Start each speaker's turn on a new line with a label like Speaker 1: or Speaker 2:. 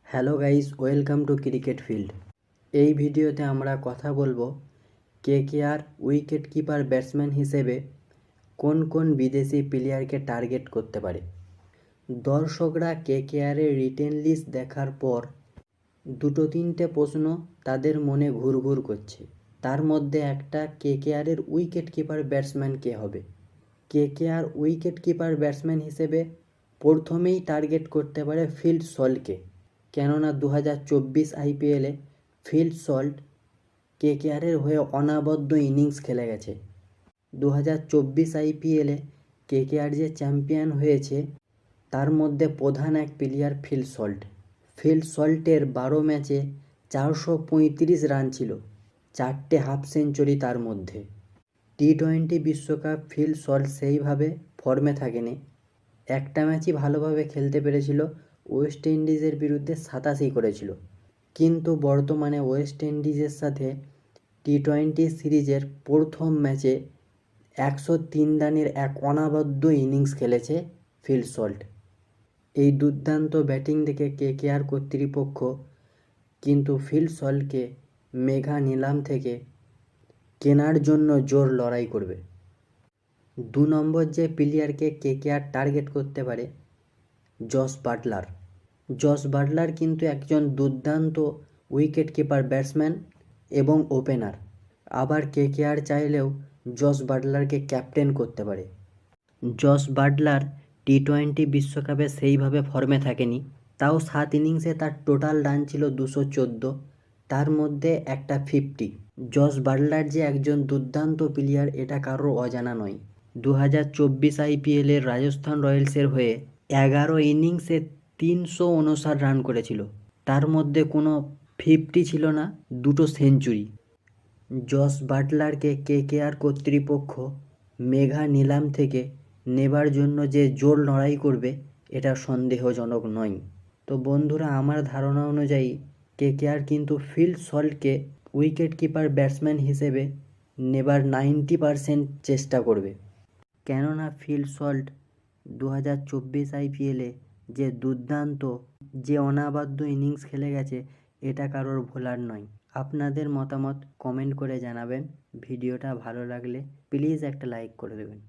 Speaker 1: Hello guys, welcome to cricket field. এই ভিডিওতে আমরা কথা বলবো কেকেআর উইকেট কিপার ব্যাটসম্যান হিসেবে কোন কোন বিদেশি প্লেয়ারকে টার্গেট করতে পারে। দর্শকরা কেকেআরের রিটেন লিস্ট দেখার পর দুটো তিনটে প্রশ্ন তাদের মনে ঘুরঘুর করছে। তার মধ্যে একটা, কেকেআরের উইকেট কিপার ব্যাটসম্যান কে হবে। কেকেআর উইকেট কিপার ব্যাটসম্যান হিসেবে প্রথমেই টার্গেট করতে পারে ফিল সল্টকে, কেননা 2024 আইপিএলে ফিল সল্ট কেকেআরের হয়ে অনবদ্য ইনিংস খেলে গেছে। 2024 আইপিএলে কেকেআর যে চ্যাম্পিয়ন হয়েছে তার মধ্যে প্রধান এক প্লেয়ার ফিল সল্ট। ফিল সল্টের 12 ম্যাচে 435 রান ছিল, 4টে হাফ সেঞ্চুরি তার মধ্যে। টি-20 বিশ্বকাপ ফিল সল্ট সেইভাবে ফর্মে থাকেনি, একটা ম্যাচই ভালোভাবে খেলতে পেরেছিল, ওয়েস্ট ইন্ডিজের বিরুদ্ধে 87 করেছিল। কিন্তু বর্তমানে ওয়েস্ট ইন্ডিজের সাথে টি-20 সিরিজের প্রথম ম্যাচে 103 রানের এক অনবদ্য ইনিংস খেলেছে ফিল সল্ট। এই দুর্দান্ত ব্যাটিং দেখে কেকেআর কর্তৃপক্ষ কিন্তু ফিল সল্টকে মেগা নিলাম থেকে কেনার জন্য জোর লড়াই করবে। 2 নম্বর যে প্লেয়ারকে কেকেআর টার্গেট করতে পারে, জস বাটলার। জস বাটলার কিন্তু একজন দুর্দান্ত উইকেট কিপার ব্যাটসম্যান এবং ওপেনার। আবার কেকেআর চাইলেও জস বাটলারকে ক্যাপ্টেন করতে পারে। জস বাটলার টি-20 বিশ্বকাপে সেইভাবে ফর্মে থাকেনি, তাও 7 ইনিংসে তার টোটাল রান ছিল 214, তার মধ্যে একটা 50। জস বাটলার যে একজন দুর্দান্ত প্লেয়ার এটা কারোর অজানা নয়। 2024 আইপিএলের রাজস্থান রয়্যালসের হয়ে 11 ইনিংসে 359 রান করেছিল, তার মধ্যে কোনো 50 ছিল না, 2টো সেঞ্চুরি। জস বাটলারকে কেকেআর কর্তৃপক্ষ মেগা নিলাম থেকে নেবার জন্য যে জোর লড়াই করবে এটা সন্দেহজনক নয়। তো বন্ধুরা, আমার ধারণা অনুযায়ী কেকেআর কিন্তু ফিল সল্টকে উইকেট কিপার ব্যাটসম্যান হিসেবে নেবার 90% চেষ্টা করবে, কেননা ফিল সল্ট 2024 আইপিএলে যে দুর্দান্ত, যে অনবদ্য ইনিংস খেলে গেছে এটা কারোর ভোলার নয়। আপনাদের মতামত কমেন্ট করে জানাবেন। ভিডিওটা ভালো লাগলে প্লিজ একটা লাইক করে দেবেন।